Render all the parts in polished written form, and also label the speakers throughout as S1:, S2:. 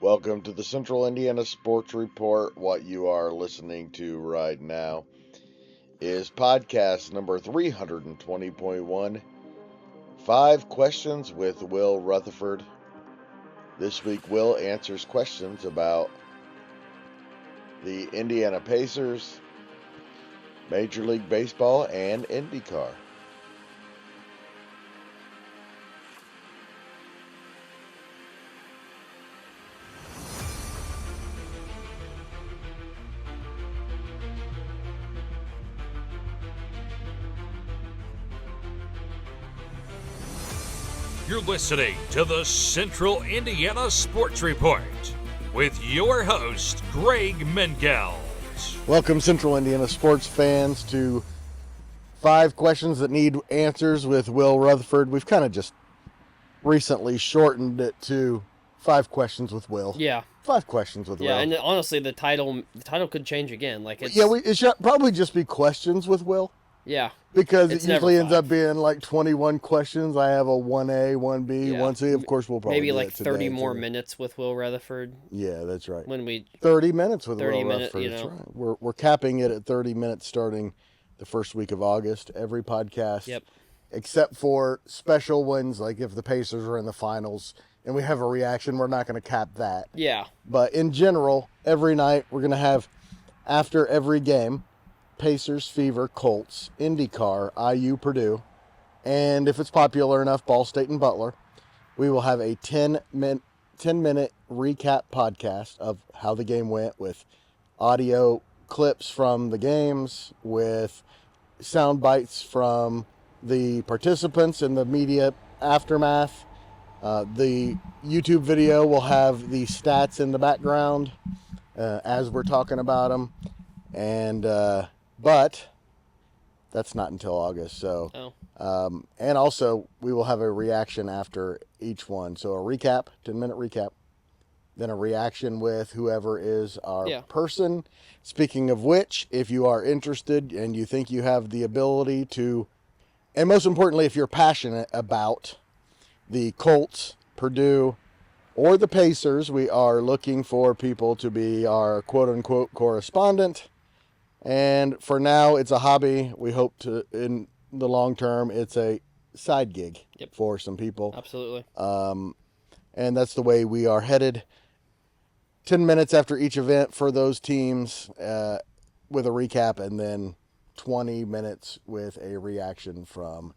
S1: Welcome to the Central Indiana Sports Report. What you are listening to right now is podcast number 320.1, 5 Questions with Will Retherford. This week, Will answers questions about the Indiana Pacers, Major League Baseball, and IndyCar.
S2: You're listening to the Central Indiana Sports Report with your host, Greg Mengels.
S1: Welcome, Central Indiana sports fans, to 5 Questions That Need Answers with Will Retherford. We've kind of just recently shortened it to 5 Questions with Will.
S3: Yeah.
S1: 5 Questions with Will.
S3: Yeah, and honestly, the title could change again.
S1: It should probably just be Questions with Will.
S3: Yeah.
S1: Because it
S3: It's never
S1: usually ends
S3: 5.
S1: up being like 21 questions. I have a 1A, 1B,
S3: Yeah.
S1: 1C. Of course, we'll probably
S3: maybe
S1: do
S3: like
S1: that today,
S3: 30 more
S1: too.
S3: minutes with Will Retherford
S1: Yeah, that's right.
S3: when we
S1: 30 minutes with
S3: 30
S1: Will
S3: minute,
S1: Retherford.
S3: you
S1: That's
S3: know.
S1: right. We're capping it at 30 minutes starting the first week of August. Every podcast,
S3: Yep.
S1: except for special ones, like if the Pacers are in the finals and we have a reaction, we're not going to cap that.
S3: Yeah.
S1: But in general, every night we're going to have, after every game, Pacers, Fever, Colts, IndyCar, IU, Purdue, and if it's popular enough, Ball State and Butler. We will have a 10-minute recap podcast of how the game went, with audio clips from the games, with sound bites from the participants and the media aftermath. The YouTube video will have the stats in the background as we're talking about them. And but that's not until August. So, and also we will have a reaction after each one. So a recap, 10-minute recap, then a reaction with whoever is our person. Speaking of which, if you are interested and you think you have the ability to, and most importantly, if you're passionate about the Colts, Purdue, or the Pacers, we are looking for people to be our quote-unquote correspondent. And for now, it's a hobby. We hope to, in the long term, it's a side gig for some people.
S3: Absolutely.
S1: And that's the way we are headed. 10 minutes after each event for those teams with a recap, and then 20 minutes with a reaction from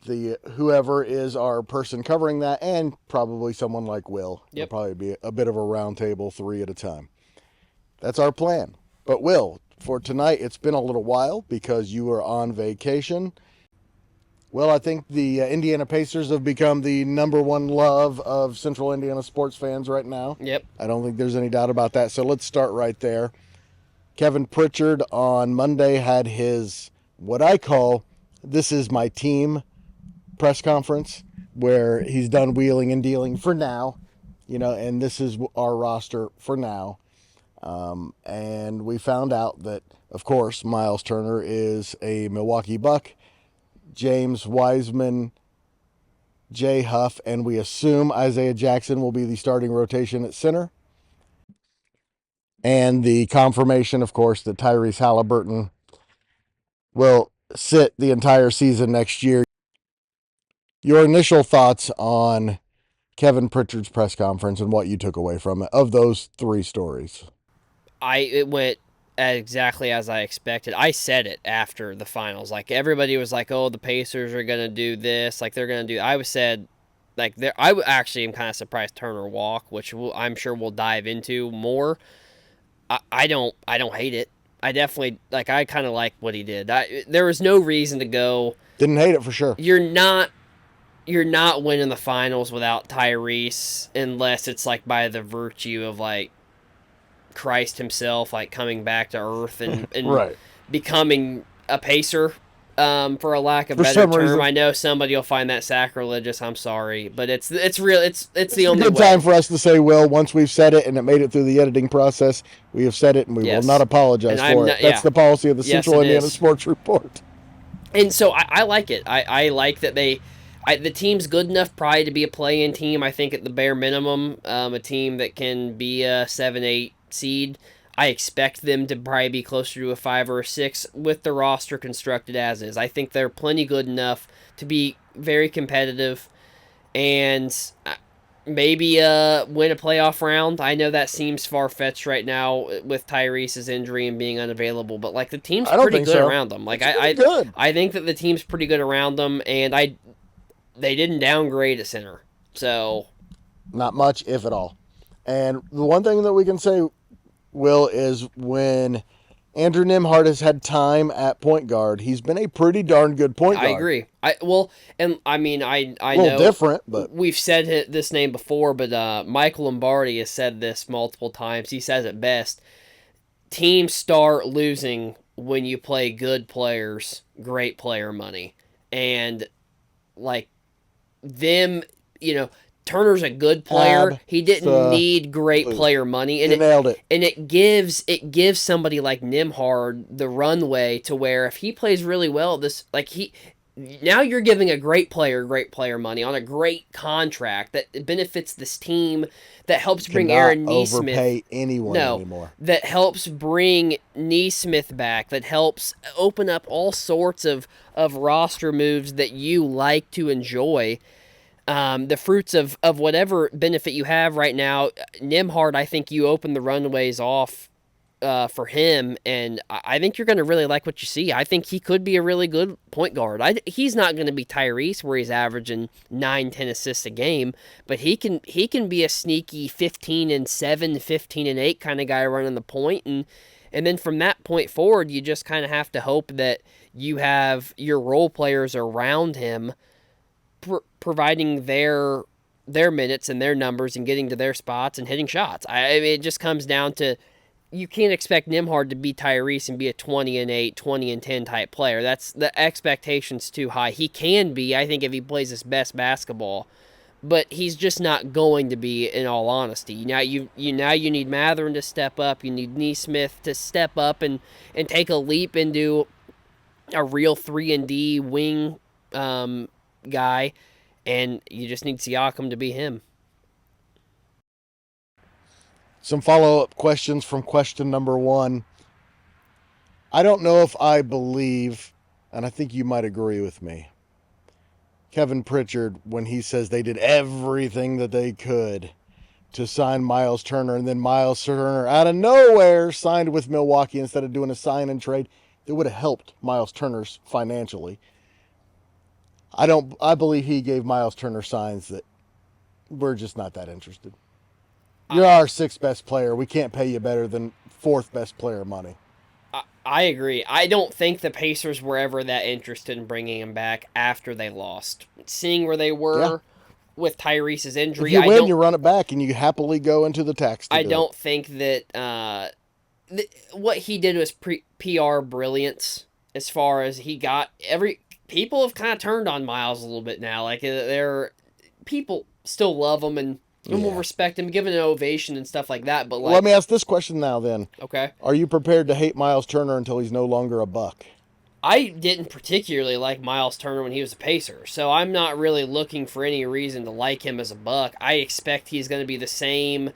S1: the whoever is our person covering that, and probably someone like Will.
S3: Yep.
S1: It'll probably be a bit of a round table, 3 at a time. That's our plan. But Will, for tonight, it's been a little while because you were on vacation. Well, I think the Indiana Pacers have become the number one love of Central Indiana sports fans right now.
S3: Yep.
S1: I don't think there's any doubt about that. So let's start right there. Kevin Pritchard on Monday had his, what I call, "this is my team" press conference, where he's done wheeling and dealing for now, and this is our roster for now. And we found out that, of course, Miles Turner is a Milwaukee Buck, James Wiseman, Jay Huff, and we assume Isaiah Jackson will be the starting rotation at center. And the confirmation, of course, that Tyrese Halliburton will sit the entire season next year. Your initial thoughts on Kevin Pritchard's press conference and what you took away from it, of those 3 stories?
S3: It went exactly as I expected. I said it after the finals. Like, everybody was like, "Oh, the Pacers are gonna do this. Like, they're gonna do." I said, like, I actually am kind of surprised Turner walked, which I'm sure we'll dive into more. I don't hate it. I definitely I kind of like what he did. There was no reason to go.
S1: Didn't hate it for sure.
S3: You're not winning the finals without Tyrese, unless it's like by the virtue of like Christ himself, like coming back to earth and
S1: right.
S3: becoming a Pacer, for a lack of a better term. Reason. I know somebody will find that sacrilegious. I'm sorry, but it's real. It's the only
S1: good time for us to say, Will, once we've said it and it made it through the editing process, we have said it and we will not apologize for it. That's the policy of the Central Indiana Sports Report.
S3: And so I like it. I like that they, the team's good enough probably to be a play-in team. I think at the bare minimum, a team that can be a 7-8 seed. I expect them to probably be closer to a 5 or a 6 with the roster constructed as is. I think they're plenty good enough to be very competitive and maybe win a playoff round. I know that seems far-fetched right now with Tyrese's injury and being unavailable, but like the team's
S1: I don't
S3: pretty
S1: think
S3: good
S1: so.
S3: around them. Like
S1: It's pretty good.
S3: I think that the team's pretty good around them, and they didn't downgrade a center. So
S1: Not much, if at all. And the one thing that we can say, Will, is when Andrew Nimhart has had time at point guard, he's been a pretty darn good point guard.
S3: I agree. I mean I
S1: a little
S3: know
S1: different, but
S3: we've said this name before, but Michael Lombardi has said this multiple times. He says it best. Teams start losing when you play good players, great player money, and like them, Turner's a good player. He didn't need great player money, and
S1: you nailed it.
S3: And it gives somebody like Nimhard the runway to where if he plays really well, now you're giving a great player money on a great contract that benefits this team, that helps bring Aaron Nesmith.
S1: Overpay anyone anymore.
S3: That helps bring Nesmith back. That helps open up all sorts of roster moves that you like to enjoy. The fruits of whatever benefit you have right now, Nimhard, I think you open the runways off for him, and I think you're going to really like what you see. I think he could be a really good point guard. He's not going to be Tyrese, where he's averaging 9-10 assists a game, but he can be a sneaky 15-7, 15-8 kind of guy running the point, and then from that point forward, you just kind of have to hope that you have your role players around him providing their minutes and their numbers and getting to their spots and hitting shots. I mean, it just comes down to, you can't expect Nimhard to be Tyrese and be a 20-8, 20-10 type player. That's, the expectation's too high. He can be, I think, if he plays his best basketball, but he's just not going to be, in all honesty. Now you need Matherin to step up. You need Nesmith to step up and take a leap into a real 3-and-D wing guy, and you just need Siakam to be him.
S1: Some follow-up questions from question number 1. I don't know if I believe, and I think you might agree with me, Kevin Pritchard, when he says they did everything that they could to sign Miles Turner, and then Miles Turner out of nowhere signed with Milwaukee instead of doing a sign and trade that would have helped Miles Turner's financially. I believe he gave Miles Turner signs that we're just not that interested. You're our 6th best player. We can't pay you better than 4th best player money.
S3: I agree. I don't think the Pacers were ever that interested in bringing him back after they lost. Seeing where they were with Tyrese's injury,
S1: if you win, you run it back and you happily go into the tax.
S3: I don't think that what he did was PR brilliance. As far as he got people have kind of turned on Miles a little bit now. Like, people still love him and will respect him, give him an ovation and stuff like that. But
S1: let me ask this question now then.
S3: Okay.
S1: Are you prepared to hate Miles Turner until he's no longer a Buck?
S3: I didn't particularly like Miles Turner when he was a Pacer, so I'm not really looking for any reason to like him as a Buck. I expect he's going to be the same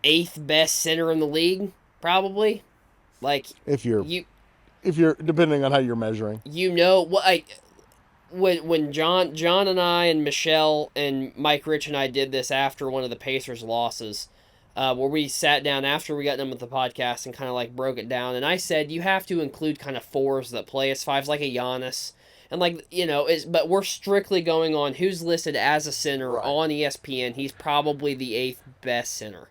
S3: 8th best center in the league, probably. Like, if you're
S1: depending on how you're measuring.
S3: When John and I and Michelle and Mike Rich and I did this after one of the Pacers' losses, where we sat down after we got done with the podcast and kind of like broke it down, and I said you have to include kind of 4s that play as 5s, like a Giannis, and but we're strictly going on who's listed as a center on ESPN. He's probably the 8th best center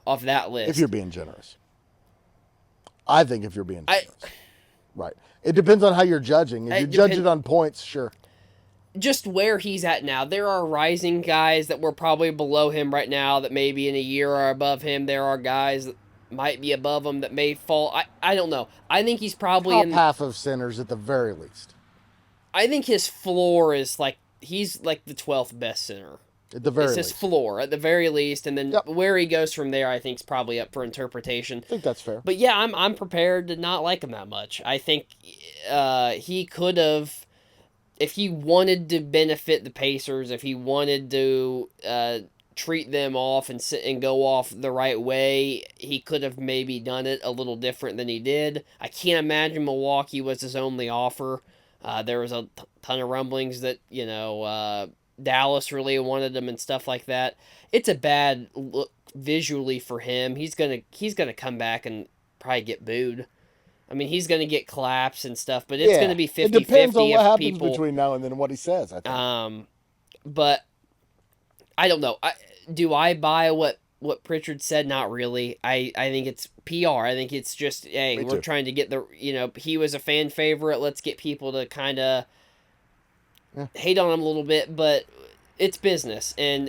S3: of that list.
S1: If you're being generous. I think if you're being generous. Right. It depends on how you're judging. If you judge it on points, sure.
S3: Just where he's at now. There are rising guys that were probably below him right now that maybe in a year are above him. There are guys that might be above him that may fall. I don't know. I think he's probably
S1: top half of centers at the very least.
S3: I think his floor is he's like the 12th best center.
S1: At the very least.
S3: It's his floor, at the very least, and then where he goes from there, I think, is probably up for interpretation.
S1: I think that's fair.
S3: But yeah, I'm prepared to not like him that much. I think he could have if he wanted to benefit the Pacers, if he wanted to treat them off and go off the right way, he could have maybe done it a little different than he did. I can't imagine Milwaukee was his only offer. There was a ton of rumblings that Dallas really wanted him and stuff like that. It's a bad look visually for him. He's gonna come back and probably get booed. I mean, he's going to get claps and stuff, but it's going to be 50-50
S1: It depends on what happens
S3: people.
S1: between now and then and what he says, I think.
S3: But I don't know. Do I buy what Pritchard said? Not really. I think it's PR. I think it's just, hey, we're trying to get he was a fan favorite. Let's get people to kind of hate on him a little bit, but it's business. And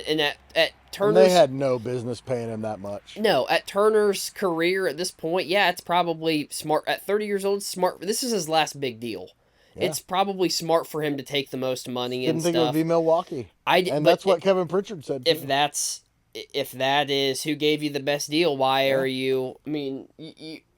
S3: at Turner's,
S1: and they had no business paying him that much.
S3: No, at Turner's career at this point, yeah, it's probably smart. At 30 years old, smart. This is his last big deal. Yeah. It's probably smart for him to take the most money and stuff.
S1: Didn't think it would be Milwaukee. That's what Kevin Pritchard said, too.
S3: If that is who gave you the best deal, why are you? I mean,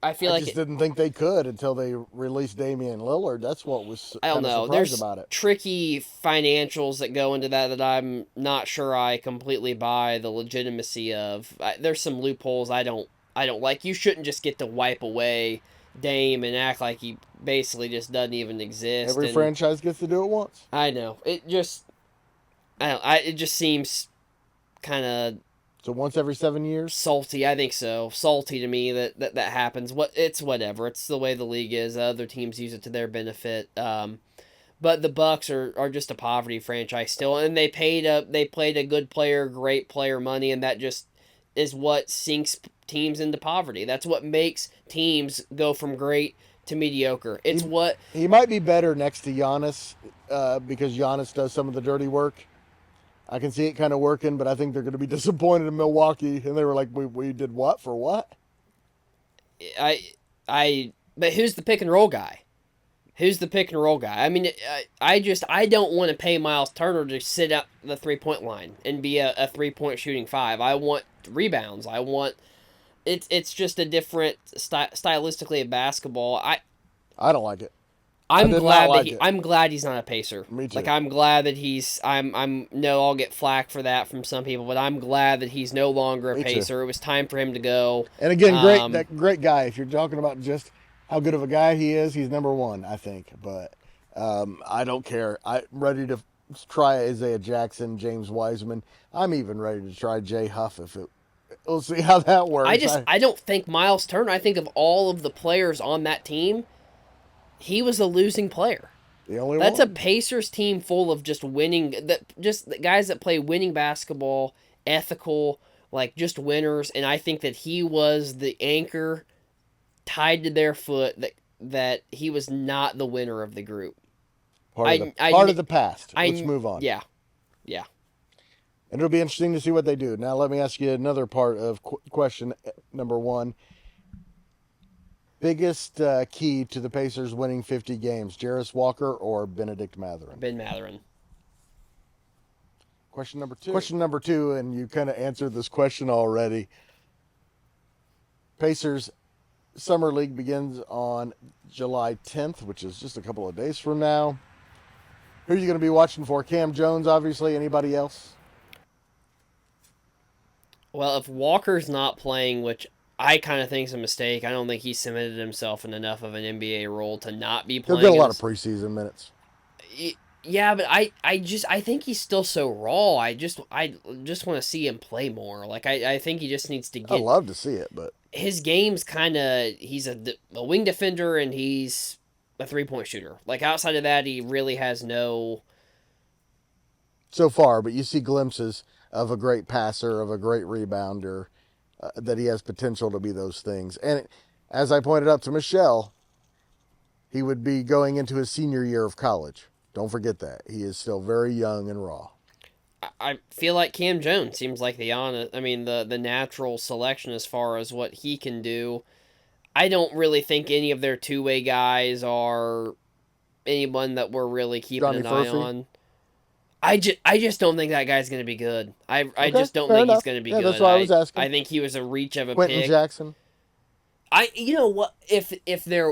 S3: I just
S1: didn't think they could until they released Damian Lillard. That's what was
S3: I don't know. There's
S1: about it.
S3: Tricky financials that go into that I'm not sure I completely buy the legitimacy of. There's some loopholes I don't like. You shouldn't just get to wipe away Dame and act like he basically just doesn't even exist.
S1: Every franchise gets to do it once.
S3: I know. It just it just seems kind of.
S1: So once every 7 years?
S3: Salty, I think so. Salty to me that happens. It's whatever. It's the way the league is. Other teams use it to their benefit. But the Bucks are just a poverty franchise still, and they played a good player, great player money, and that just is what sinks teams into poverty. That's what makes teams go from great to mediocre.
S1: He might be better next to Giannis because Giannis does some of the dirty work. I can see it kind of working, but I think they're going to be disappointed in Milwaukee. And they were like, we did what for what?
S3: But who's the pick and roll guy? Who's the pick and roll guy? I mean, I don't want to pay Miles Turner to sit at the 3-point line and be a 3-point shooting five. I want rebounds. It's just a different stylistically of basketball.
S1: I don't like it.
S3: I'm glad he's not a Pacer.
S1: Me too.
S3: Like, I'm glad that I'll get flack for that from some people, but I'm glad that he's no longer a Pacer. Too. It was time for him to go.
S1: And again, great guy. If you're talking about just how good of a guy he is, he's number one, I think. But I don't care. I'm ready to try Isaiah Jackson, James Wiseman. I'm even ready to try Jay Huff we'll see how that works.
S3: I don't think Miles Turner. I think of all of the players on that team, he was a losing player.
S1: The only one.
S3: That's a Pacers team full of just just guys that play winning basketball, ethical, like just winners. And I think that he was the anchor tied to their foot that he was not the winner of the group.
S1: Part of the past. Let's move on.
S3: Yeah.
S1: And it'll be interesting to see what they do. Now let me ask you another part of question number one. Biggest key to the Pacers winning 50 games, Jarris Walker or Benedict Mathurin?
S3: Ben Mathurin.
S1: Question number two, and you kind of answered this question already. Pacers Summer League begins on July 10th, which is just a couple of days from now. Who are you going to be watching for? Cam Jones, obviously. Anybody else?
S3: Well, if Walker's not playing, which I kind of think is a mistake. I don't think he cemented himself in enough of an NBA role to not be playing.
S1: He'll get a lot of preseason minutes.
S3: Yeah, but I think he's still so raw. I just want to see him play more. Like I think he just needs to get.
S1: I'd love to see it, but
S3: his game's kind of he's a wing defender and he's a 3-point shooter. Like outside of that, he really has no.
S1: So far, but you see glimpses of a great passer, of a great rebounder. That he has potential to be those things. And as I pointed out to Michelle, he would be going into his senior year of college. Don't forget that. He is still very young and raw.
S3: I feel like Cam Jones seems like the natural selection as far as what he can do. I don't really think any of their two-way guys are anyone that we're really keeping an eye on. I just don't think that guy's going to be good. I just don't think he's going to be good.
S1: That's why I was asking.
S3: I think he was a reach of a
S1: Quentin
S3: pick.
S1: Jackson.
S3: You know what? If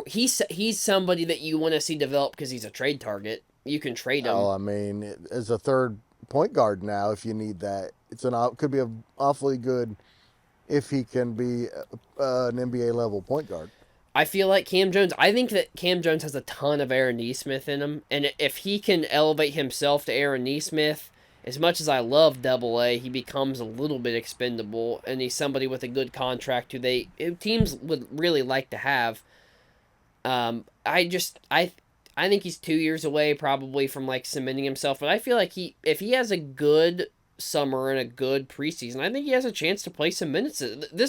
S3: he's somebody that you want to see develop because he's a trade target. you can trade him.
S1: Oh, I mean, as a third point guard now, if you need that, could be an awfully good if he can be an NBA level point guard.
S3: I feel like I think that Cam Jones has a ton of Aaron Nesmith in him, and if he can elevate himself to Aaron Nesmith, as much as I love Double A, he becomes a little bit expendable, and he's somebody with a good contract who teams would really like to have. I think he's 2 years away probably from like cementing himself, but I feel like if he has a good summer and a good preseason, I think he has a chance to play some minutes.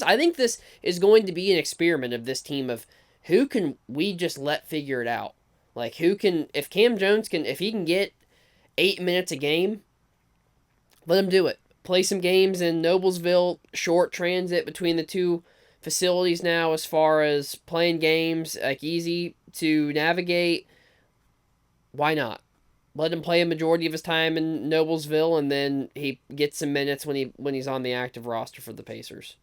S3: I think this is going to be an experiment of this team of who can we just let figure it out. Like if Cam Jones if he can get 8 minutes a game, let him do it. Play some games in Noblesville, short transit between the two facilities now as far as playing games, like easy to navigate. Why not? Let him play a majority of his time in Noblesville, and then he gets some minutes when he's on the active roster for the Pacers.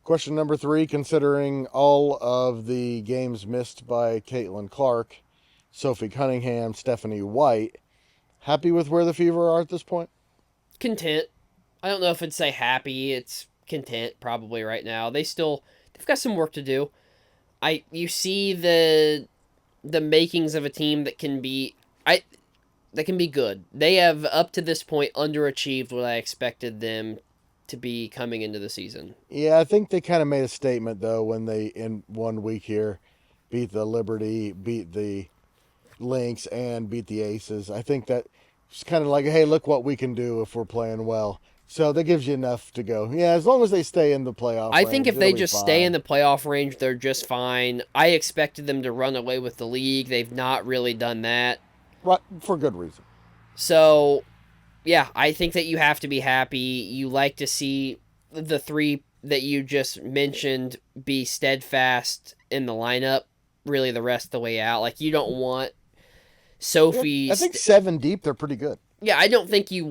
S1: Question number 3, considering all of the games missed by Caitlin Clark, Sophie Cunningham, Stephanie White, happy with where the Fever are at this point?
S3: Content. I don't know if I'd say happy. It's content probably right now. They've got some work to do. You see the makings of a team that can be good. They have up to this point underachieved what I expected them to be coming into the season.
S1: Yeah, I think they kind of made a statement though when they in 1 week here beat the Liberty, beat the Lynx, and beat the Aces. I think that it's kind of like, hey, look what we can do if we're playing well. So that gives you enough to go. Yeah, as long as they stay in the playoff range.
S3: I think if they just stay in the playoff range, they're just fine. I expected them to run away with the league. They've not really done that.
S1: Right, for good reason.
S3: So, yeah, I think that you have to be happy. You like to see the 3 that you just mentioned be steadfast in the lineup, really the rest of the way out. Like, you don't want Sophie...
S1: Yeah, I think 7 deep, they're pretty good.
S3: Yeah, I don't think you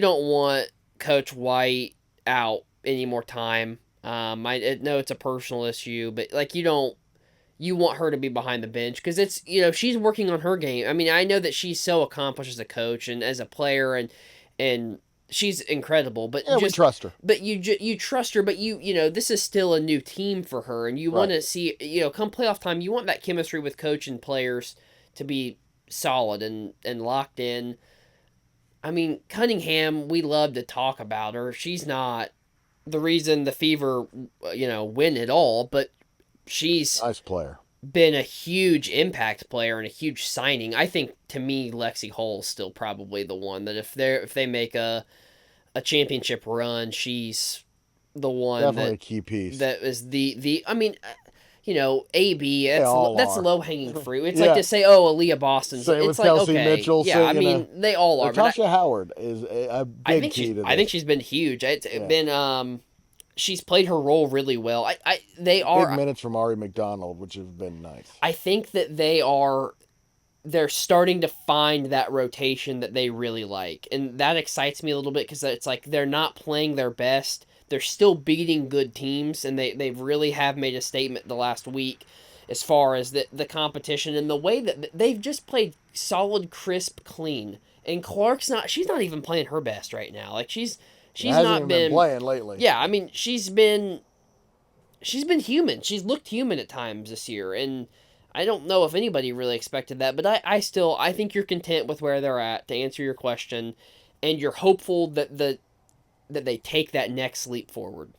S3: don't want Coach White out any more time. I know it's a personal issue, but like you want her to be behind the bench because it's she's working on her game. I mean, I know that she's so accomplished as a coach and as a player, and she's incredible. But
S1: we trust her.
S3: But you trust her, but this is still a new team for her, and you want to see come playoff time, you want that chemistry with coach and players to be solid and locked in. I mean, Cunningham, we love to talk about her. She's not the reason the Fever, win it all, but she's
S1: nice player.
S3: Been a huge impact player and a huge signing. I think, to me, Lexi Hull's still probably the one that if they make a championship run, she's the one
S1: definitely a key piece.
S3: That is I mean, AB, that's low-hanging fruit. It's like to say, Aaliyah Boston's.
S1: Say
S3: it's
S1: like,
S3: Kelsey
S1: Mitchell.
S3: Yeah, I mean, they all are.
S1: Natasha Howard is a big key to this.
S3: I think she's been huge. It's been, she's played her role really well. They are...
S1: Big minutes from Ari McDonald, which have been nice.
S3: I think that they're starting to find that rotation that they really like. And that excites me a little bit because it's like they're not playing their best. They're still beating good teams, and they really have made a statement the last week as far as the competition and the way that they've just played solid, crisp, clean. And Clark's she's not even playing her best right now. Like she's not been
S1: playing lately.
S3: Yeah, I mean she's been human. She's looked human at times this year, and I don't know if anybody really expected that, but I think you're content with where they're at, to answer your question, and you're hopeful that they take that next leap forward.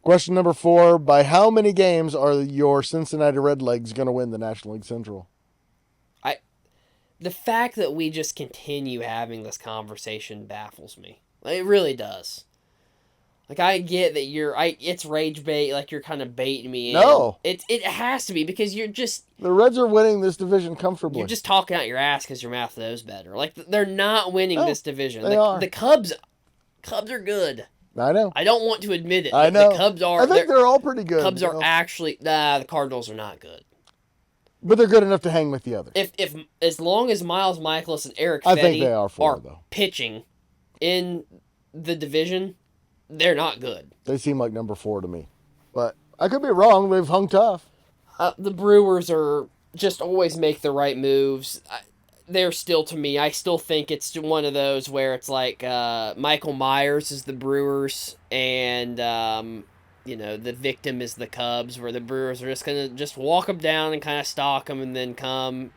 S1: Question number 4, by how many games are your Cincinnati Redlegs going to win the National League Central?
S3: The fact that we just continue having this conversation baffles me. It really does. Like, I get that it's rage bait, like you're kind of baiting me.
S1: No.
S3: It has to be because you're just...
S1: The Reds are winning this division comfortably.
S3: You're just talking out your ass because your mouth knows better. Like, they're not winning this division.
S1: They are.
S3: The Cubs are good.
S1: I know.
S3: I don't want to admit it.
S1: I know.
S3: The Cubs are...
S1: I think they're all pretty good.
S3: Cubs are actually... Nah, the Cardinals are not good.
S1: But they're good enough to hang with the others.
S3: If as long as Miles Michaelis and Eric
S1: I
S3: Fetty
S1: think they are
S3: pitching in the division, they're not good.
S1: They seem like number 4 to me. But I could be wrong. They've hung tough.
S3: The Brewers are just always make the right moves. They're still, to me, I still think it's one of those where it's like Michael Myers is the Brewers, and the victim is the Cubs, where the Brewers are just gonna just walk them down and kind of stalk them, and then come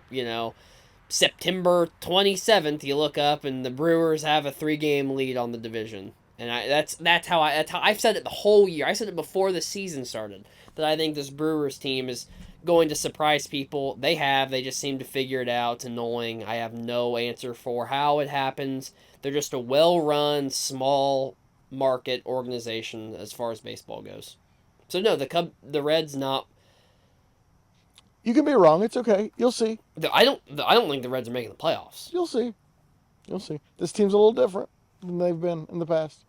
S3: September 27th, you look up and the Brewers have a 3-game lead on the division. And that's how I've said it the whole year. I said it before the season started that I think this Brewers team is going to surprise people. They just seem to figure it out. It's annoying. I have no answer for how it happens. They're just a well-run, small market organization as far as baseball goes. So no, the Reds not.
S1: You can be wrong. It's okay. You'll see.
S3: I don't think the Reds are making the playoffs.
S1: You'll see. You'll see. This team's a little different than they've been in the past.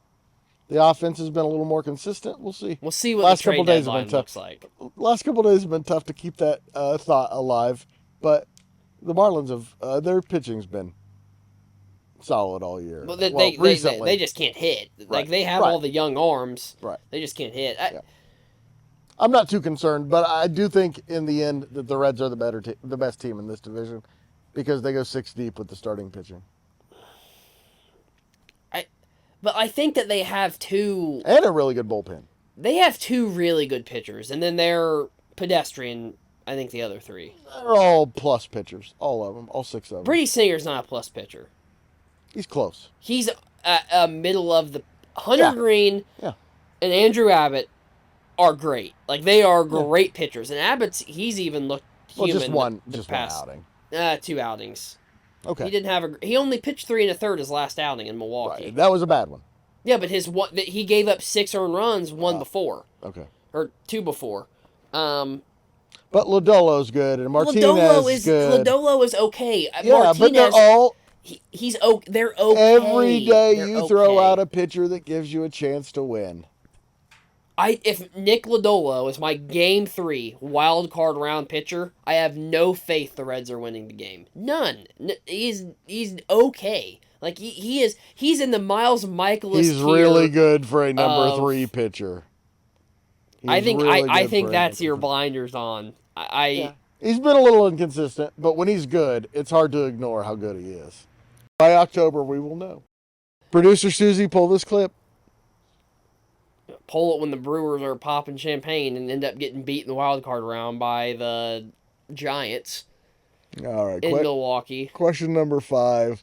S1: The offense has been a little more consistent. We'll see.
S3: We'll see what the trade deadline looks like.
S1: Last couple of days have been tough to keep that thought alive, but the Marlins have their pitching's been solid all year.
S3: Well,
S1: recently
S3: they just can't hit.
S1: Right.
S3: Like they have all the young arms.
S1: Right.
S3: They just can't hit.
S1: I'm not too concerned, but I do think in the end that the Reds are the best team in this division because they go 6 deep with the starting pitching.
S3: But I think that they have two...
S1: And a really good bullpen.
S3: They have 2 really good pitchers, and then they're pedestrian, I think, the other 3.
S1: They're all plus pitchers. All of them. All 6 of them.
S3: Brady Singer's not a plus pitcher.
S1: He's close.
S3: He's a middle of the... Hunter Green and Andrew Abbott are great. Like, they are great pitchers. And he's even looked human.
S1: Just one outing.
S3: 2 outings.
S1: Okay.
S3: He only pitched 3 1/3 his last outing in Milwaukee.
S1: Right. That was a bad one.
S3: Yeah, but he gave up 6 earned runs, one before.
S1: Okay.
S3: Or 2 before.
S1: But Lodolo's good, and Martinez is good.
S3: Lodolo is okay.
S1: Yeah,
S3: Martinez,
S1: but they're all...
S3: They're okay.
S1: Every day you throw out a pitcher that gives you a chance to win.
S3: If Nick Lodolo is my Game 3 wild card round pitcher, I have no faith the Reds are winning the game. None. He's okay. Like he's in the Miles Michaelis.
S1: He's really good for a number 3 pitcher.
S3: I think that's your blinders on.
S1: He's been a little inconsistent, but when he's good, it's hard to ignore how good he is. By October, we will know. Producer Susie, pull this clip.
S3: Pull it when the Brewers are popping champagne and end up getting beat in the wild card round by the Giants.
S1: All right,
S3: in Milwaukee.
S1: Question number 5.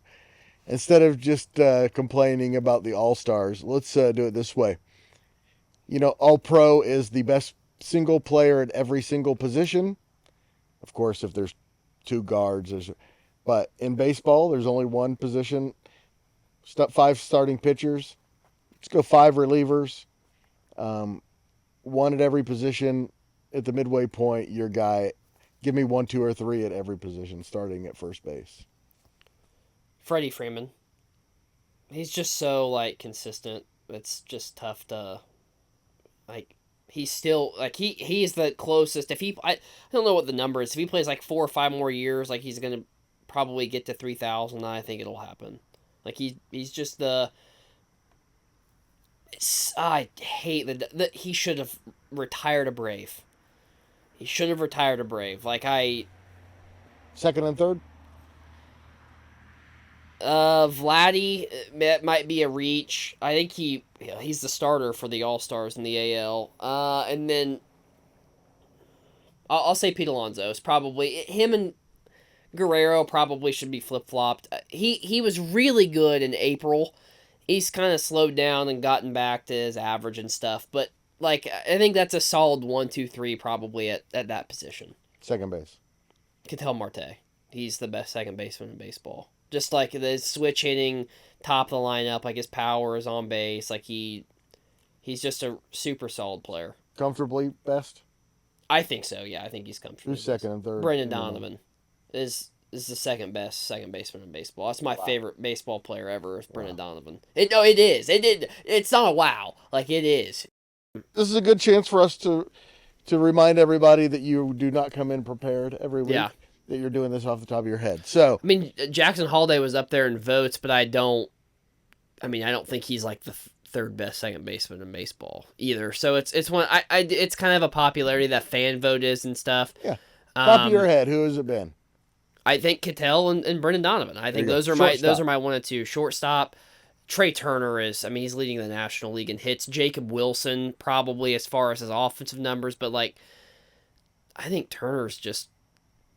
S1: Instead of just complaining about the All-Stars, let's do it this way. All-Pro is the best single player at every single position. Of course, if there's 2 guards, but in baseball, there's only 1 position. 5 starting pitchers. Let's go 5 relievers. 1 at every position. At the midway point, your guy. Give me 1, 2, or 3 at every position, starting at first base.
S3: Freddie Freeman. He's just so consistent. It's just tough to he's still he's the closest. I don't know what the number is. If he plays 4 or 5 more years, he's gonna probably get to 3,000. I think it'll happen. He's just the. I hate that he should have retired a Brave. He should have retired a Brave.
S1: Second and third?
S3: Vladdy, that might be a reach. I think he's the starter for the All-Stars in the AL. And then I'll say Pete Alonso is probably him, and Guerrero probably should be flip-flopped. He was really good in April. He's kind of slowed down and gotten back to his average and stuff, but I think that's a solid 1, 2, 3 probably at that position.
S1: Second base.
S3: Ketel Marte. He's the best second baseman in baseball. Just the switch hitting, top of the lineup, his power is on base. He's just a super solid player.
S1: Comfortably best?
S3: I think so, yeah. I think he's comfortably
S1: Who's second and third?
S3: Brendan Donovan is the second best second baseman in baseball. That's my favorite baseball player ever is Brendan Donovan. It is. It's not a wow. It is.
S1: This is a good chance for us to remind everybody that you do not come in prepared every week.
S3: Yeah.
S1: That you're doing this off the top of your head. So
S3: Jackson Holiday was up there in votes, but I don't think he's the third best second baseman in baseball either. So it's it's kind of a popularity that fan vote is and stuff.
S1: Yeah. Top of your head, who has it been?
S3: I think Cattell and Brendan Donovan. I think those are my 1 and 2. Shortstop, Trey Turner is. I mean, he's leading the National League in hits. Jacob Wilson probably as far as his offensive numbers, but like, I think Turner's just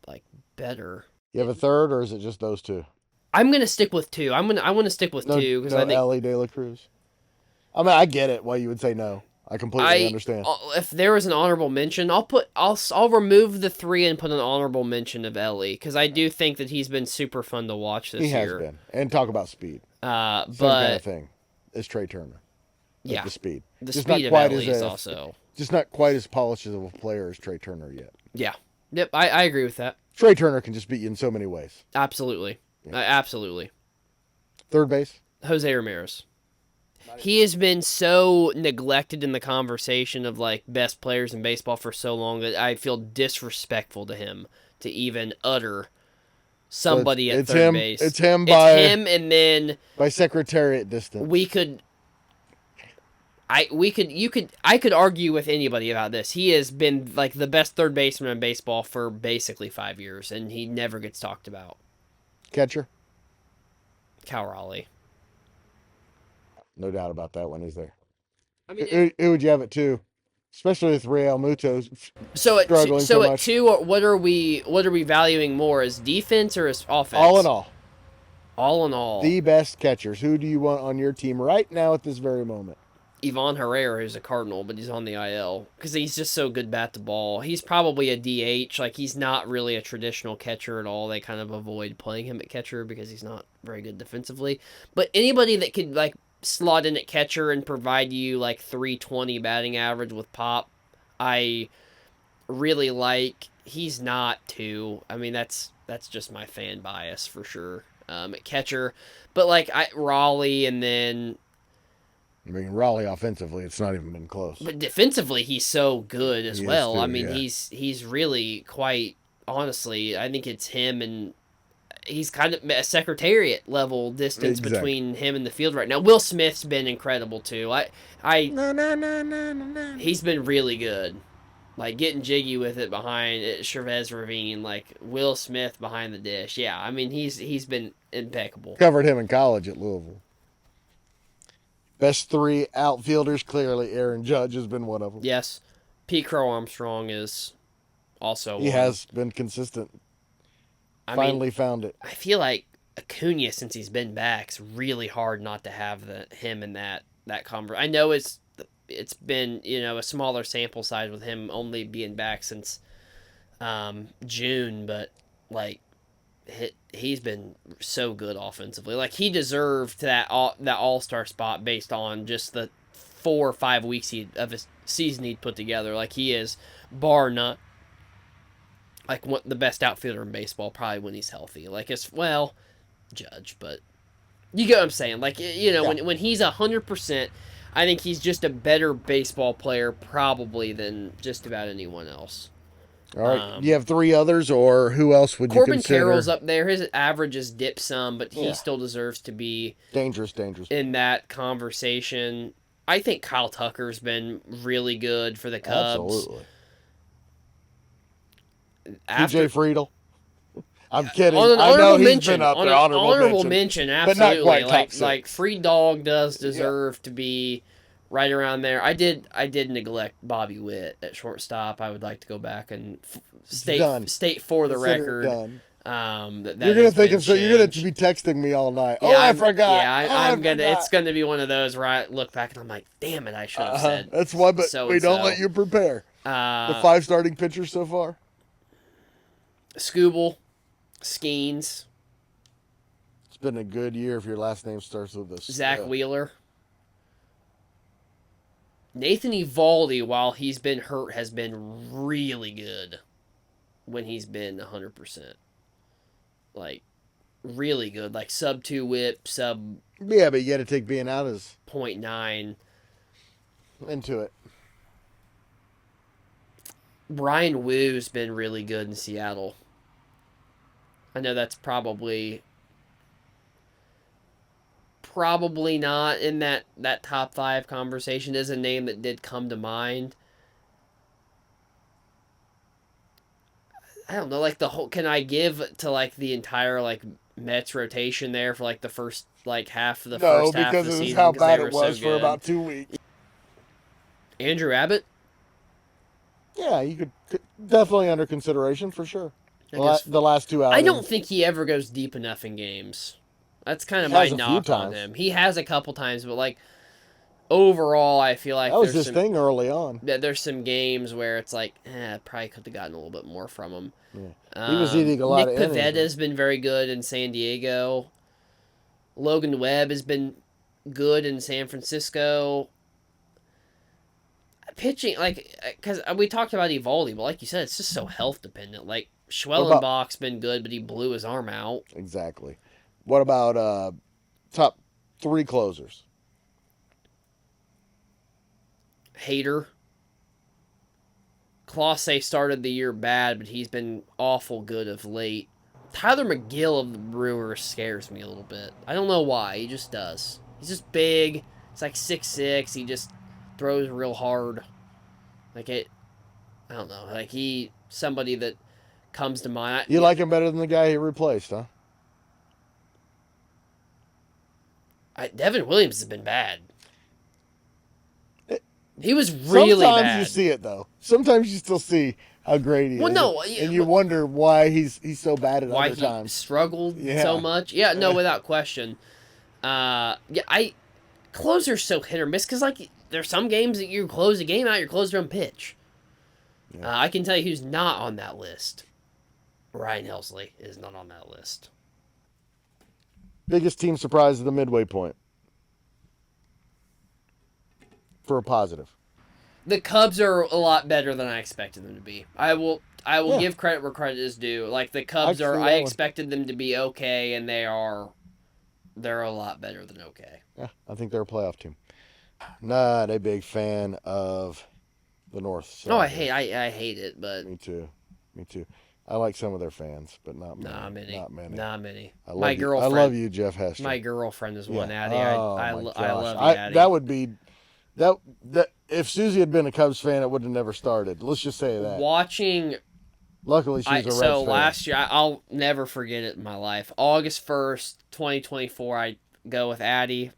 S3: like better.
S1: You have a third, or is it just those two?
S3: I'm gonna stick with 2. I want to stick with 2 because I think
S1: Ellie De La Cruz. I mean, I get it why you would say no. I completely understand.
S3: If there was an honorable mention, I'll remove the 3 and put an honorable mention of Ellie because I do think that he's been super fun to watch this year.
S1: He has been, and talk about speed.
S3: Same
S1: kind of thing is Trey Turner.
S3: Yeah,
S1: the speed.
S3: The
S1: just
S3: speed of Ellie is also
S1: just not quite as polished of a player as Trey Turner yet.
S3: Yeah, yep, I agree with that.
S1: Trey Turner can just beat you in so many ways.
S3: Absolutely, absolutely.
S1: Third base,
S3: Jose Ramirez. He has been so neglected in the conversation of like best players in baseball for so long that I feel disrespectful to him to even utter somebody at third base.
S1: It's him,
S3: and then
S1: by Secretariat distance.
S3: I could argue with anybody about this. He has been like the best third baseman in baseball for basically 5 years, and he never gets talked about.
S1: Catcher,
S3: Cal Raleigh.
S1: No doubt about that when he's there.
S3: I mean,
S1: who would you have it to? Especially with Real Muto's
S3: struggling so
S1: much.
S3: At 2, what are we valuing more, as defense or as offense?
S1: All in all.
S3: All in all.
S1: The best catchers. Who do you want on your team right now at this very moment?
S3: Ivan Herrera is a Cardinal, but he's on the IL because he's just so good bat to ball. He's probably a DH. Like, he's not really a traditional catcher at all. They kind of avoid playing him at catcher because he's not very good defensively. But anybody that could, like, slot in at catcher and provide you like 320 batting average with pop, I really like. He's not too. I mean, that's just my fan bias for sure. At catcher, but like Raleigh, and then
S1: I mean, Raleigh offensively, it's not even been close.
S3: But defensively, he's so good as well.
S1: Too,
S3: I mean, he's really quite honestly. I think it's him, and he's kind of a Secretariat level distance between him and the field right now. Will Smith's been incredible too. He's been really good. Like, getting jiggy with it behind Chavez Ravine, like Will Smith behind the dish. Yeah, I mean, he's been impeccable.
S1: Covered him in college at Louisville. Best 3 outfielders, clearly Aaron Judge has been one of them.
S3: Yes. Pete Crow Armstrong is also
S1: He has been consistent. Finally found it.
S3: I feel like Acuna, since he's been back, it's really hard not to have him in that conversation. I know it's been, a smaller sample size with him only being back since June, but like he's been so good offensively. Like, he deserved that all-star spot based on just the 4 or 5 weeks of his season he'd put together. Like, he is bar none, like, the best outfielder in baseball probably when he's healthy. Like, Judge, but you get what I'm saying. Like, when he's 100%, I think he's just a better baseball player probably than just about anyone else.
S1: All right. You have 3 others, or who else would you consider?
S3: Corbin Carroll's up there. His average has dipped some, but he still deserves to be
S1: dangerous
S3: in that conversation. I think Kyle Tucker's been really good for the Cubs.
S1: Absolutely. TJ Friedel. I'm kidding.
S3: On an honorable mention,
S1: honorable
S3: mention, absolutely.
S1: But not quite top 6.
S3: Like Free Dog does deserve to be right around there. I did neglect Bobby Witt at shortstop. I would like to go back and state for the record.
S1: Done.
S3: That
S1: you're gonna think of you're gonna be texting me all night.
S3: Yeah,
S1: I forgot.
S3: Yeah, I'm gonna. It's gonna be one of those where I look back and I'm like, damn it, I should have said.
S1: That's why, but we don't let you prepare. The 5 starting pitchers so far:
S3: Scooble, Skeens.
S1: It's been a good year if your last name starts with this.
S3: Zach Wheeler. Nathan Eovaldi, while he's been hurt, has been really good when he's been 100%. Like, really good. Like, sub 2 whip, sub...
S1: Yeah, but you got to take being out as...
S3: 0.9.
S1: Into it.
S3: Brian Woo's been really good in Seattle. I know that's probably probably not in that top 5 conversation. Is a name that did come to mind. I don't know, like the whole. Can I give to like the entire like Mets rotation there for like the first like half of the
S1: No,
S3: first half of
S1: because
S3: the
S1: it was
S3: season
S1: how
S3: because they
S1: bad
S3: were
S1: it
S3: so
S1: was for
S3: good.
S1: about 2 weeks.
S3: Andrew Abbott.
S1: Yeah, you could definitely under consideration for sure. The last 2
S3: I
S1: outings.
S3: don't think he ever goes deep enough in games. That's kind of
S1: He
S3: my
S1: has a few
S3: knock on
S1: times.
S3: him. He has a couple times, but like overall, I feel like
S1: That was his thing early on.
S3: there's some games where it's like, probably could have gotten a little bit more from him.
S1: Yeah. He was eating a lot
S3: Nick
S1: of innings.
S3: Pavetta's been very good in San Diego. Logan Webb has been good in San Francisco. Pitching, like, because we talked about Evaldi, but like you said, it's just so health dependent. Like, Schwellenbach's been good, but he blew his arm out.
S1: Exactly. What about top 3 closers?
S3: Hader. Clase started the year bad, but he's been awful good of late. Tyler McGill of the Brewers scares me a little bit. I don't know why. He just does. He's just big. He's like 6'6". He just throws real hard. Like it. I don't know. Like somebody that comes to mind.
S1: You like him better than the guy he replaced, huh?
S3: Devin Williams has been bad. He was really bad.
S1: Sometimes you see it though. Sometimes you still see how great he is.
S3: No,
S1: and you wonder why he's so bad at other times.
S3: Why he struggled so much. Yeah, no, without question. Closers so hit or miss because like there's some games that you close a game out, your closer don't pitch. Yeah. I can tell you who's not on that list. Ryan Helsley is not on that list.
S1: Biggest team surprise at the midway point. For a positive.
S3: The Cubs are a lot better than I expected them to be. I will give credit where credit is due. Like the Cubs I expected them to be okay, and they're a lot better than okay.
S1: Yeah, I think they're a playoff team. Not a big fan of the North side.
S3: Oh, I hate it, but
S1: me too. I like some of their fans, but not many.
S3: Not many.
S1: I love you, Jeff Hester.
S3: My girlfriend is one, Addie.
S1: Oh,
S3: I love you, Addie.
S1: That would be that if Susie had been a Cubs fan, it would have never started. Let's just say that. Luckily, she's a Reds fan.
S3: So last year, I'll never forget it in my life. August 1st, 2024, I go with Addie.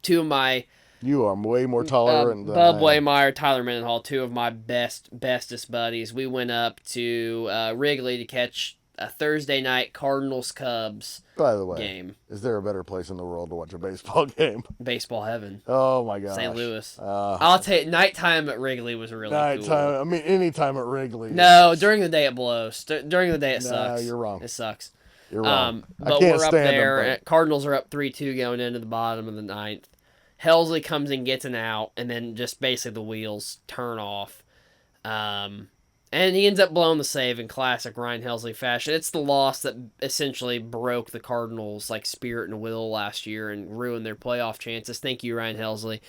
S3: Two of my...
S1: You are way more tolerant than
S3: Bub Waymeyer, Tyler Mendenhall, two of my bestest buddies. We went up to Wrigley to catch a Thursday night Cardinals-Cubs
S1: By the way,
S3: game.
S1: Is there a better place in the world to watch a baseball game?
S3: Baseball heaven.
S1: Oh, my gosh.
S3: St. Louis. I'll tell you, nighttime at Wrigley was really cool.
S1: I mean, anytime at Wrigley.
S3: No, during the day it blows. During the day it sucks.
S1: No, you're wrong.
S3: It sucks.
S1: You're wrong.
S3: But we're up there. Cardinals are up 3-2 going into the bottom of the ninth. Helsley comes and gets an out, and then just basically the wheels turn off. And he ends up blowing the save in classic Ryan Helsley fashion. It's the loss that essentially broke the Cardinals' like spirit and will last year and ruined their playoff chances. Thank you, Ryan Helsley.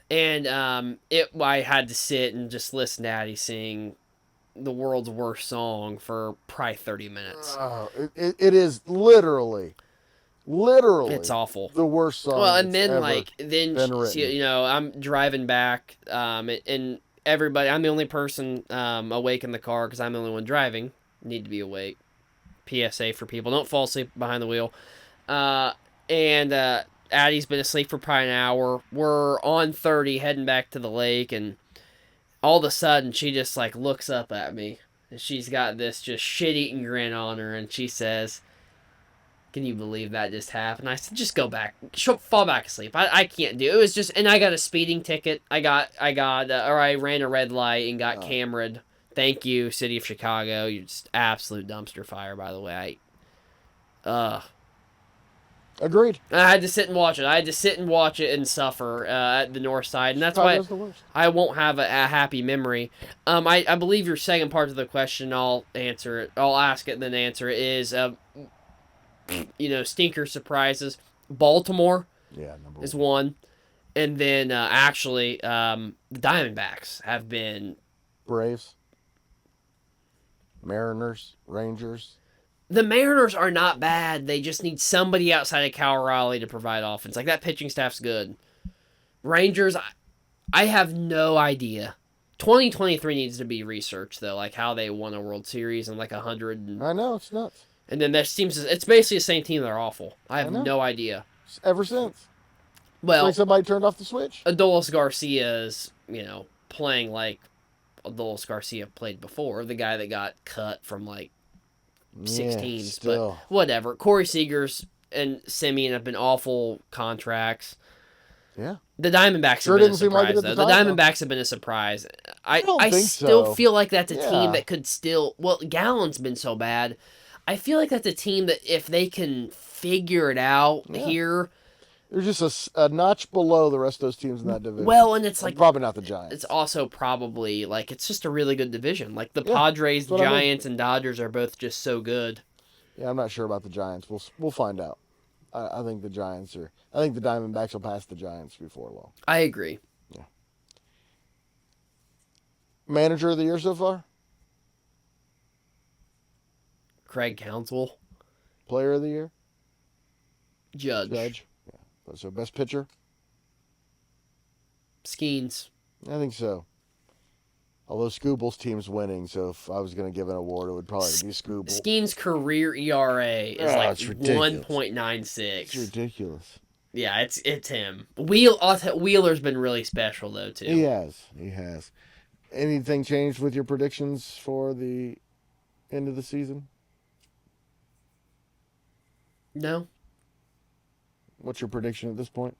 S3: And I had to sit and just listen to Addie sing the world's worst song for probably 30 minutes.
S1: It is literally
S3: it's awful,
S1: the worst song.
S3: Well, and then I'm driving back, and everybody, I'm the only person awake in the car because I'm the only one driving. Need to be awake. PSA for people: don't fall asleep behind the wheel. And Addie's been asleep for probably an hour. We're on 30 heading back to the lake, and all of a sudden she just like looks up at me, and she's got this just shit-eating grin on her, and she says, "Can you believe that just happened?" I said, "Just go back, fall back asleep. I can't do it." It was just, and I got a speeding ticket. I ran a red light and got cameraed. Thank you, City of Chicago. You're just absolute dumpster fire, by the way.
S1: Agreed.
S3: I had to sit and watch it. And suffer at the north side, and that's why I won't have a happy memory. I believe your second part of the question, I'll answer it. I'll ask it and then answer it. Is stinker surprises. Baltimore is one. And then the Diamondbacks have been...
S1: Braves, Mariners, Rangers.
S3: The Mariners are not bad. They just need somebody outside of Cal Raleigh to provide offense. Like, that pitching staff's good. Rangers, I have no idea. 2023 needs to be researched, though, like how they won a World Series and like 100.
S1: I know, it's nuts.
S3: And then it's basically the same team. They're awful. I have no idea.
S1: Ever since.
S3: Well,
S1: like somebody turned off the switch.
S3: Adolis Garcia is, playing like Adolis Garcia played before. The guy that got cut from like 16s. But whatever. Corey Seagers and Simeon have been awful contracts.
S1: Yeah.
S3: The Diamondbacks have been a surprise, though. The Diamondbacks have been a surprise. I still feel like that's a team that could still... Well, Gallen's been so bad. I feel like that's a team that if they can figure it out here...
S1: They're just a notch below the rest of those teams in that division.
S3: Well, and it's like...
S1: Probably not the Giants.
S3: It's also probably... Like, it's just a really good division. Like, the Padres, Giants, and Dodgers are both just so good.
S1: Yeah, I'm not sure about the Giants. We'll find out. I think the Giants are... I think the Diamondbacks will pass the Giants before long.
S3: I agree.
S1: Yeah. Manager of the year so far?
S3: Craig Counsell.
S1: Player of the year?
S3: Judge.
S1: Yeah. So best pitcher?
S3: Skeens.
S1: I think so. Although Scooble's team's winning, so if I was going to give an award, it would probably be Scooble.
S3: Skeens' career ERA is like 1.96.
S1: It's ridiculous.
S3: Yeah, it's him. Wheeler's been really special, though, too.
S1: He has. Anything changed with your predictions for the end of the season?
S3: No.
S1: What's your prediction at this point?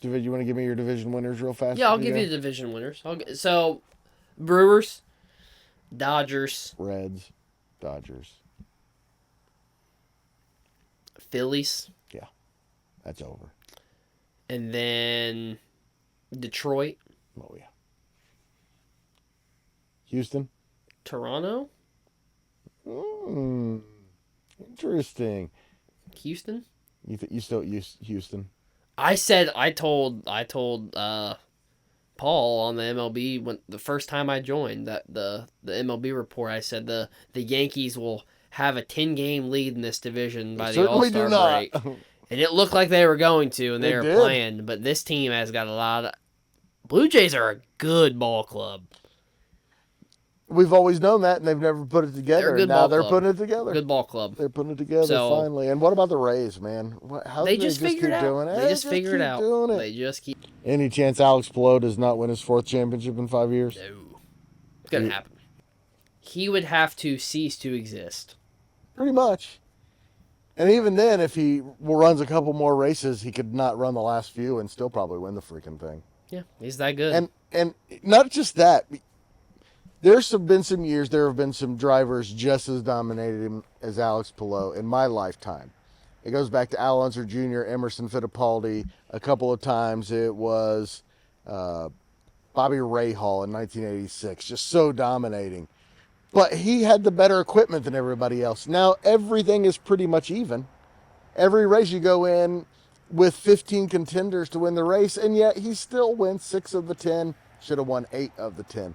S1: You want to give me your division winners real fast?
S3: Yeah, I'll give you the division winners. So, Brewers, Dodgers.
S1: Reds, Dodgers.
S3: Phillies.
S1: Yeah, that's over.
S3: And then Detroit.
S1: Oh, yeah. Houston.
S3: Toronto.
S1: Interesting.
S3: Houston.
S1: You still use Houston?
S3: I told Paul on the MLB when the first time I joined that the MLB report. I said the Yankees will have a 10-game lead in this division by the All-Star break, and it looked like they were going to, and they were playing. But this team has got a lot of. Blue Jays are a good ball club.
S1: We've always known that, and they've never put it together. And now they're putting it together.
S3: Good ball club.
S1: They're putting it together finally. And what about the Rays, man? How
S3: they just figured it out. They just figured it out.
S1: They just keep. Any chance Alex Palou does not win his 4th championship in 5 years?
S3: No, it's gonna happen. He would have to cease to exist.
S1: Pretty much. And even then, if he runs a couple more races, he could not run the last few and still probably win the freaking thing.
S3: Yeah, he's that good.
S1: And not just that. There have been some drivers just as dominated as Alex Palou in my lifetime. It goes back to Al Unser Jr., Emerson Fittipaldi. A couple of times it was Bobby Rahal in 1986, just so dominating. But he had the better equipment than everybody else. Now everything is pretty much even. Every race you go in with 15 contenders to win the race, and yet he still wins 6 of the 10. Should have won 8 of the 10.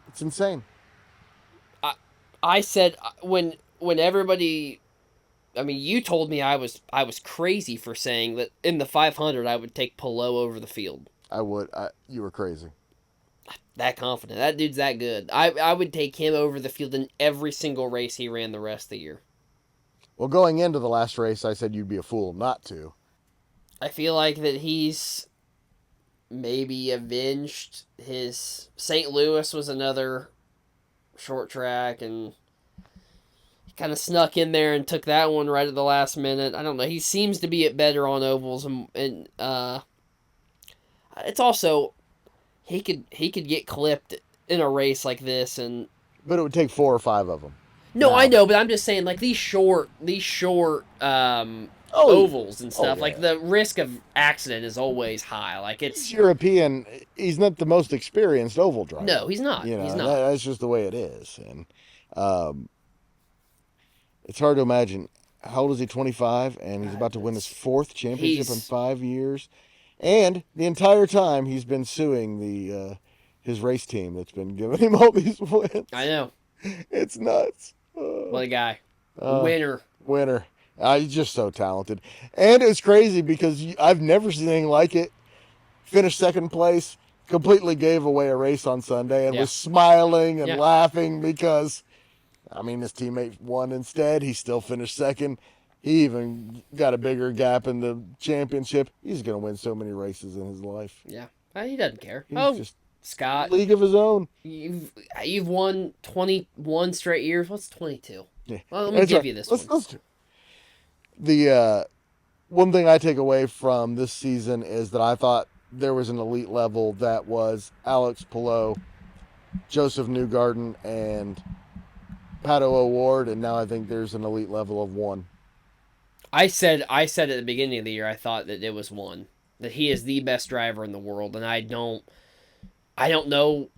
S1: It's insane.
S3: I said when everybody, I mean, you told me I was crazy for saying that in the 500 I would take Palou over the field.
S1: I would. You were crazy.
S3: That confident. That dude's that good. I would take him over the field in every single race he ran the rest of the year.
S1: Well, going into the last race, I said you'd be a fool not to.
S3: I feel like that he's maybe avenged his... St. Louis was another short track, and he kind of snuck in there and took that one right at the last minute. I don't know. He seems to be better on ovals, and it's also he could get clipped in a race like this, and
S1: but it would take 4 or 5 of them.
S3: No, I know, but I'm just saying, like, these short ovals and stuff, like, the risk of accident is always high. Like, it's...
S1: He's European. He's not the most experienced oval driver.
S3: No, he's not. He's not.
S1: That's just the way it is. And it's hard to imagine. How old is he? 25? And he's about to win his 4th championship in 5 years. And the entire time, he's been suing his race team that's been giving him all these wins.
S3: I know.
S1: It's nuts.
S3: What a guy.
S1: Uh,
S3: Winner.
S1: Winner. He's just so talented. And it's crazy because I've never seen anything like it. Finished second place, completely gave away a race on Sunday and
S3: Yeah.
S1: was smiling and
S3: Yeah.
S1: laughing because, his teammate won instead. He still finished second. He even got a bigger gap in the championship. He's going to win so many races in his life.
S3: Yeah. He doesn't care.
S1: He's just
S3: Scott,
S1: league of his own.
S3: you've won 21 straight years. What's 22?
S1: Yeah.
S3: Well, let me give you this one.
S1: Let's do. The one thing I take away from this season is that I thought there was an elite level that was Alex Palou, Joseph Newgarden, and Pato O'Ward, and now I think there's an elite level of one.
S3: I said at the beginning of the year I thought that it was one. That he is the best driver in the world, and I don't know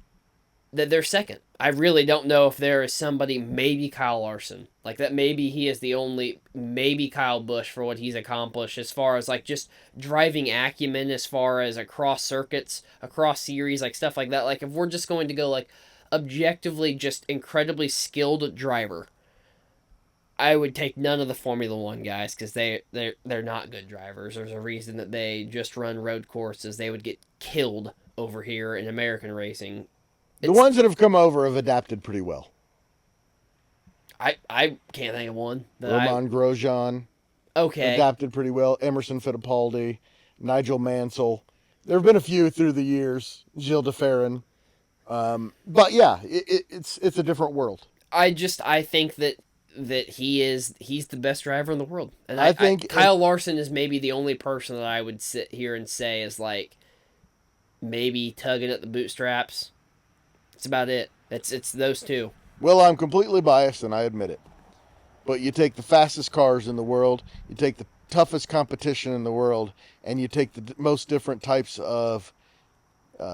S3: that they're second. I really don't know if there is somebody, maybe Kyle Larson, like that. Maybe he is the only, maybe Kyle Busch for what he's accomplished as far as like just driving acumen, as far as across circuits, across series, like stuff like that. Like if we're just going to go like objectively, just incredibly skilled driver, I would take none of the Formula One guys because they're not good drivers. There's a reason that they just run road courses. They would get killed over here in American racing.
S1: The ones that have come over have adapted pretty well.
S3: I can't think of one.
S1: Romain Grosjean adapted pretty well. Emerson Fittipaldi, Nigel Mansell. There have been a few through the years. Gilles de Ferran. But yeah, it's a different world.
S3: I think that he's the best driver in the world, and
S1: I think
S3: Kyle Larson is maybe the only person that I would sit here and say is like maybe tugging at the bootstraps. That's about it. It's those two.
S1: Well, I'm completely biased, and I admit it. But you take the fastest cars in the world, you take the toughest competition in the world, and you take the most different types of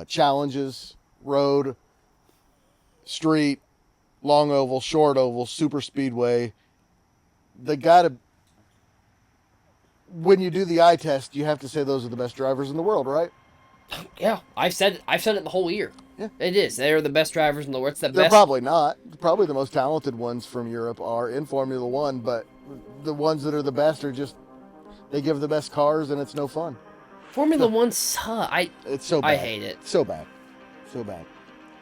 S1: challenges, road, street, long oval, short oval, super speedway. When you do the eye test, you have to say those are the best drivers in the world, right?
S3: Yeah, I've said it the whole year.
S1: Yeah.
S3: It is. They're the best drivers in the world. It's the
S1: They're
S3: best.
S1: probably not. Probably the most talented ones from Europe are in Formula One, but the ones that are the best are just, they give the best cars and it's no fun.
S3: Formula One sucks.
S1: It's so bad.
S3: I hate it.
S1: So bad. So bad.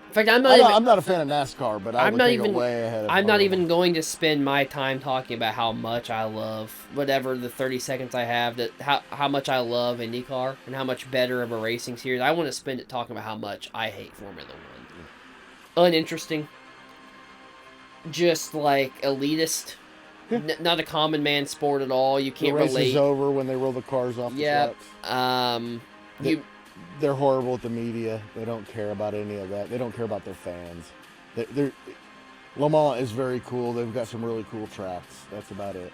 S3: In fact, I'm
S1: not a fan of NASCAR, but I'm not even way ahead of
S3: I'm not even going to spend my time talking about how much I love whatever the 30 seconds I have, that how much I love IndyCar and how much better of a racing series. I want to spend it talking about how much I hate Formula One. Uninteresting. Just like elitist. Not a common man sport at all. You can't relate.
S1: The race is over when they roll the cars off the tracks. They're horrible with the media. They don't care about any of that. They don't care about their fans. Le Mans is very cool. They've got some really cool tracks. That's about it.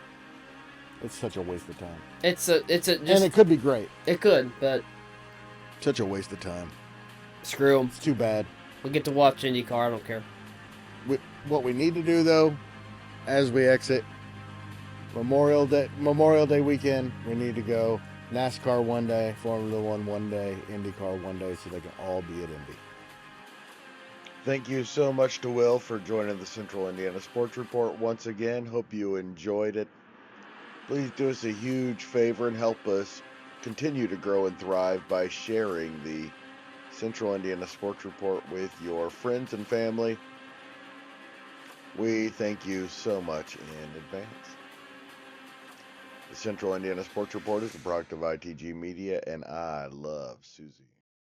S1: It's such a waste of time. And it could be great.
S3: It could, but
S1: such a waste of time.
S3: Screw them.
S1: It's too bad.
S3: We get to watch IndyCar. I don't care.
S1: What we need to do though, as we exit Memorial Day weekend, we need to go NASCAR one day, Formula One one day, IndyCar one day, so they can all be at Indy. Thank you so much to Will for joining the Central Indiana Sports Report once again. Hope you enjoyed it. Please do us a huge favor and help us continue to grow and thrive by sharing the Central Indiana Sports Report with your friends and family. We thank you so much in advance. The Central Indiana Sports Report is a product of ITG Media, and I love Susie.